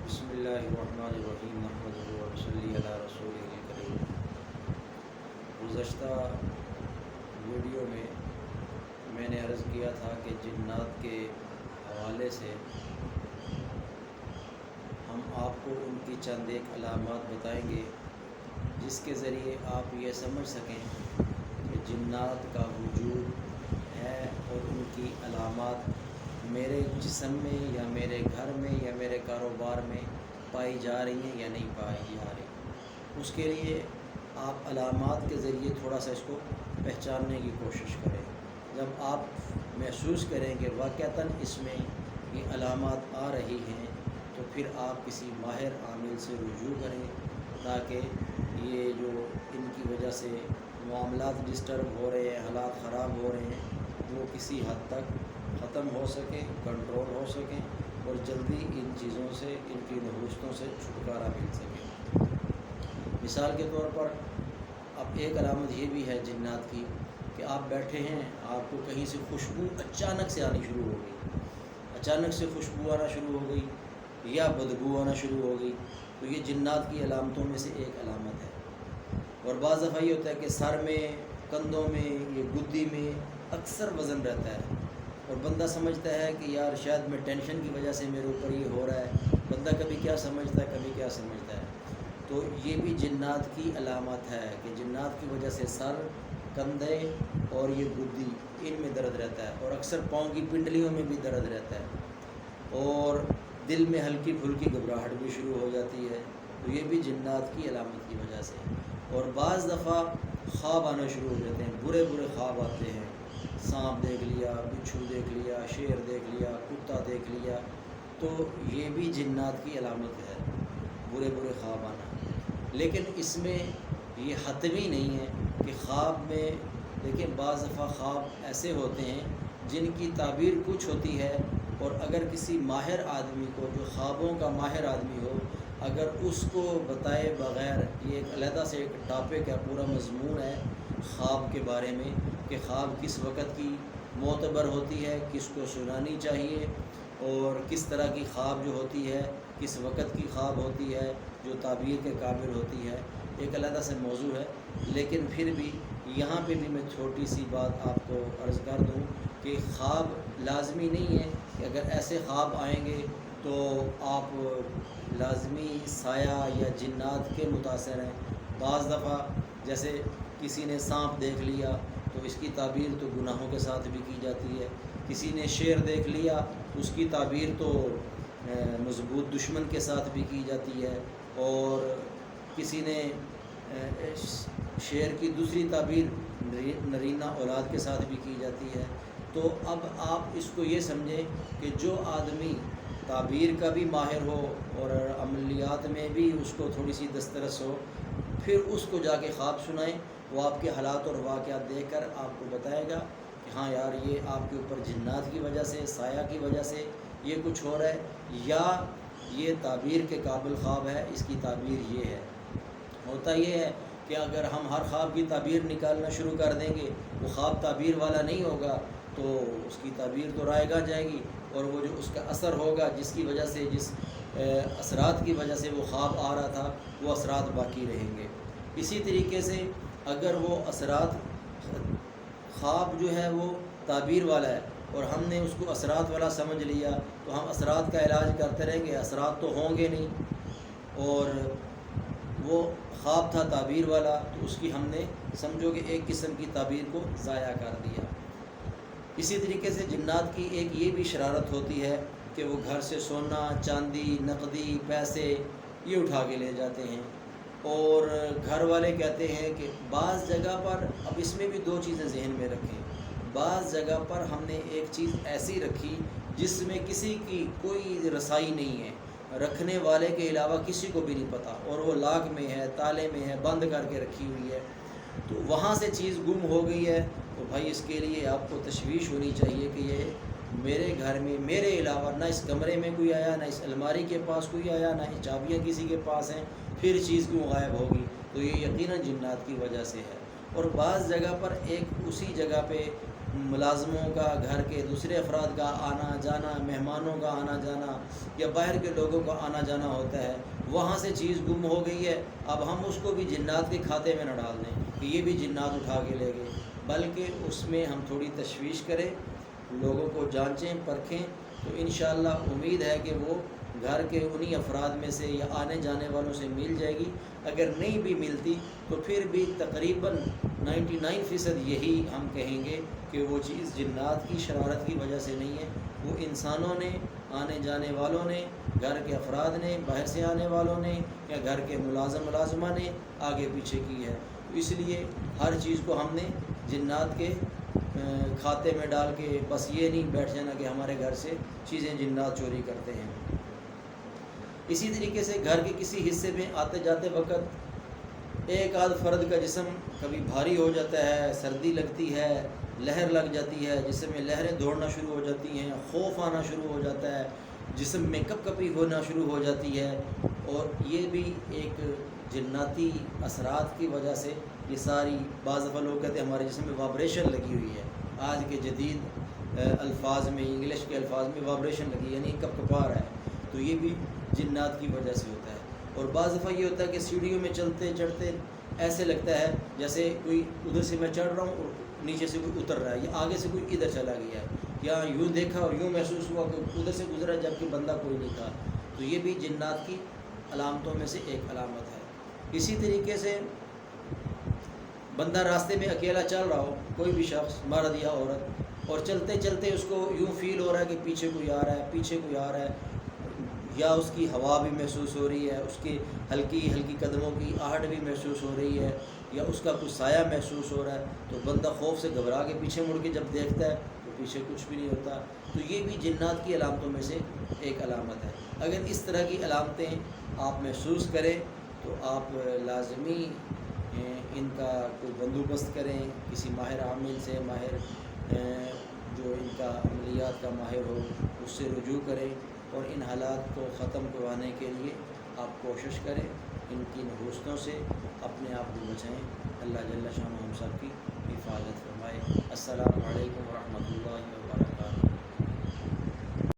बिस्मिल्लाहिर्रहमानिर्रहीम नहमदुहु व नसल्ली अला रसूलिहिल करीम। गुज़श्ता वीडियो में मैंने अर्ज़ किया था कि जिन्नात के हवाले से हम आपको उनकी चंद एक अलामात बताएंगे जिसके ज़रिए आप ये समझ सकें कि जिन्नात का वजूद है और उनकी अलामात मेरे जिस्म में या मेरे घर में या मेरे कारोबार में पाई जा रही हैं या नहीं पाई जा रही। उसके लिए आप अलामात के ज़रिए थोड़ा सा इसको पहचानने की कोशिश करें। जब आप महसूस करें कि वाक़अतन इसमें ये अलामात आ रही हैं तो फिर आप किसी माहिर आमिल से रुजू करें ताकि ये जो इनकी वजह से मामलात डिस्टर्ब हो रहे हैं, हालात ख़राब हो रहे हैं, वो किसी हद तक ख़त्म हो सकें, कंट्रोल हो सकें और जल्दी इन चीज़ों से, इनकी नहुस्तों से छुटकारा मिल सके। मिसाल के तौर पर अब एक अलामत ये भी है जिन्नात की कि आप बैठे हैं, आपको कहीं से खुशबू अचानक से आनी शुरू हो गई, अचानक से खुशबू आना शुरू हो गई या बदबू आना शुरू हो गई, तो ये जिन्नात की अलामतों में से एक अलामत है। और बाज़ दफ़ा ये होता है कि सर में, कंधों में, ये गुद्दी में अक्सर वज़न रहता है और बंदा समझता है कि यार शायद मैं टेंशन की वजह से मेरे ऊपर ये हो रहा है। बंदा कभी क्या समझता है, कभी क्या समझता है। तो ये भी जिन्नात की अलामत है कि जिन्नात की वजह से सर, कंधे और ये गुद्दी, इनमें दर्द रहता है और अक्सर पाँव की पिंडलियों में भी दर्द रहता है और दिल में हल्की फुल्की घबराहट भी शुरू हो जाती है। तो ये भी जिन्नात की अलामत की वजह से। और बाज़ दफ़ा ख्वाब आना शुरू हो जाते हैं, बुरे बुरे ख्वाब आते हैं। सांप देख लिया, बिच्छू देख लिया, शेर देख लिया, कुत्ता देख लिया, तो ये भी जिन्नात की अलामत है, बुरे बुरे ख्वाब आना। लेकिन इसमें ये हतमी नहीं है कि ख्वाब में, देखिए बाज़ दफ़ा ख्वाब ऐसे होते हैं जिनकी ताबीर कुछ होती है और अगर किसी माहिर आदमी को, जो ख्वाबों का माहिर आदमी हो, अगर उसको बताए बग़ैर, ये एक अलहदा से एक टॉपिक है, पूरा मज़मून है ख्वाब के बारे में कि ख्वाब किस वक़्त की मोतबर होती है, किसको सुनानी चाहिए और किस तरह की ख्वाब जो होती है, किस वक़्त की ख्वाब होती है जो ताबीर के काबिल होती है, एक अलहदा से मौजू है। लेकिन फिर भी यहाँ पे भी मैं छोटी सी बात आपको अर्ज़ कर दूँ कि ख्वाब लाज़मी नहीं है कि अगर ऐसे ख्वाब आएंगे तो आप लाज़मी साया या जिन्नात के मुतासर हैं। बाज़ दफ़ा जैसे किसी ने सांप देख लिया तो इसकी ताबीर तो गुनाहों के साथ भी की जाती है। किसी ने शेर देख लिया तो उसकी ताबीर तो मज़बूत दुश्मन के साथ भी की जाती है और किसी ने शेर की दूसरी ताबीर नरीना औलाद के साथ भी की जाती है। तो अब आप इसको ये समझें कि जो आदमी ताबीर का भी माहिर हो और अमलियात में भी उसको थोड़ी सी दस्तरस हो, फिर उसको जाके ख्वाब सुनाएं। वो आपके हालात और वाक़यात देखकर आपको बताएगा कि हाँ यार, ये आपके ऊपर जिन्नात की वजह से, साया की वजह से ये कुछ हो रहा है या ये ताबीर के काबिल ख्वाब है, इसकी ताबीर ये है। होता ये है कि अगर हम हर ख्वाब की ताबीर निकालना शुरू कर देंगे, वो ख्वाब ताबीर वाला नहीं होगा तो उसकी ताबीर तो रायगा जाएगी और वो जो उसका असर होगा, जिसकी वजह से, जिस असरात की वजह से वो ख्वाब आ रहा था, वो असरात बाकी रहेंगे। इसी तरीके से अगर वो असरात, ख्वाब जो है वो ताबीर वाला है और हमने उसको असरात वाला समझ लिया तो हम असरात का इलाज करते रहेंगे, असरात तो होंगे नहीं। और वो ख्वाब था ताबीर वाला तो उसकी हमने, समझो कि एक किस्म की ताबीर को ज़ाया कर दिया। इसी तरीके से जिन्नात की एक ये भी शरारत होती है कि वो घर से सोना, चांदी, नकदी, पैसे ये उठा के ले जाते हैं और घर वाले कहते हैं कि बाज़ जगह पर, अब इसमें भी दो चीज़ें जहन में रखें, बाज़ जगह पर हमने एक चीज़ ऐसी रखी जिसमें किसी की कोई रसाई नहीं है, रखने वाले के अलावा किसी को भी नहीं पता, और वो लाक में है, ताले में है, बंद करके रखी हुई है, तो वहाँ से चीज़ गुम हो गई है। तो भाई इसके लिए आपको तशवीश होनी चाहिए कि ये मेरे घर में मेरे अलावा ना इस कमरे में कोई आया, ना इस अलमारी के पास कोई आया, ना ये चाबियाँ किसी के पास हैं, फिर चीज़ क्यों गायब होगी। तो ये यकीनन जिन्नात की वजह से है। और बाज़ जगह पर एक उसी जगह पे ملازموں کا، گھر کے دوسرے افراد کا آنا جانا، مہمانوں کا آنا جانا یا باہر کے لوگوں کا آنا جانا ہوتا ہے، وہاں سے چیز گم ہو گئی ہے، اب ہم اس کو بھی جنات کے کھاتے میں نہ ڈال دیں کہ یہ بھی جنات اٹھا کے لے گئے، بلکہ اس میں ہم تھوڑی تشویش کریں، لوگوں کو جانچیں پرکھیں، تو انشاءاللہ امید ہے کہ وہ گھر کے انہی افراد میں سے یا آنے جانے والوں سے مل جائے گی۔ اگر نہیں بھی ملتی تو پھر بھی تقریباً 99% یہی ہم کہیں گے کہ وہ چیز جنات کی شرارت کی وجہ سے نہیں ہے، وہ انسانوں نے، آنے جانے والوں نے، گھر کے افراد نے، باہر سے آنے والوں نے یا گھر کے ملازمہ نے آگے پیچھے کی ہے۔ تو اس لیے ہر چیز کو ہم نے جنات کے کھاتے میں ڈال کے بس یہ نہیں بیٹھ جانا کہ ہمارے گھر سے چیزیں جنات چوری کرتے ہیں۔ اسی طریقے سے گھر کے کسی حصے میں آتے جاتے وقت ایک آدھ فرد کا جسم کبھی بھاری ہو جاتا ہے، سردی لگتی ہے، لہر لگ جاتی ہے، جسم میں لہریں دوڑنا شروع ہو جاتی ہیں، خوف آنا شروع ہو جاتا ہے، جسم میں کپ کپی ہونا شروع ہو جاتی ہے، اور یہ بھی ایک جناتی اثرات کی وجہ سے یہ ساری، بعض دفعہ لوگ کہتے ہیں ہمارے جسم میں وائبریشن لگی ہوئی ہے، آج کے جدید الفاظ میں، انگلش کے الفاظ میں وائبریشن لگی یعنی کپ کپا رہا ہے، تو یہ بھی جنات کی وجہ سے ہوتا ہے۔ اور بعض دفعہ یہ ہوتا ہے کہ سیڑھیوں میں چلتے چڑھتے ایسے لگتا ہے جیسے کوئی ادھر سے میں چڑھ رہا ہوں اور نیچے سے کوئی اتر رہا ہے، یا آگے سے کوئی ادھر چلا گیا ہے، یا یوں دیکھا اور یوں محسوس ہوا کہ ادھر سے گزرا جبکہ بندہ کوئی نہیں تھا، تو یہ بھی جنات کی علامتوں میں سے ایک علامت ہے۔ اسی طریقے سے بندہ راستے میں اکیلا چل رہا ہو، کوئی بھی شخص مرد یا عورت، اور چلتے چلتے اس کو یوں فیل ہو رہا ہے کہ پیچھے کوئی آ رہا ہے، پیچھے کوئی آ رہا ہے، یا اس کی ہوا بھی محسوس ہو رہی ہے، اس کی ہلکی ہلکی قدموں کی آہٹ بھی محسوس ہو رہی ہے، یا اس کا کچھ سایہ محسوس ہو رہا ہے، تو بندہ خوف سے گھبرا کے پیچھے مڑ کے جب دیکھتا ہے تو پیچھے کچھ بھی نہیں ہوتا، تو یہ بھی جنات کی علامتوں میں سے ایک علامت ہے۔ اگر اس طرح کی علامتیں آپ محسوس کریں تو آپ لازمی ان کا کوئی بندوبست کریں، کسی ماہر عامل سے، ماہر جو ان کا عملیات کا ماہر ہو اس سے رجوع کریں، اور ان حالات کو ختم کروانے کے لیے آپ کوشش کریں، ان کی نحوستوں سے اپنے آپ کو بچائیں۔ اللہ جل شانہ ہم سب کی حفاظت فرمائے۔ السلام علیکم ورحمۃ اللہ وبرکاتہ۔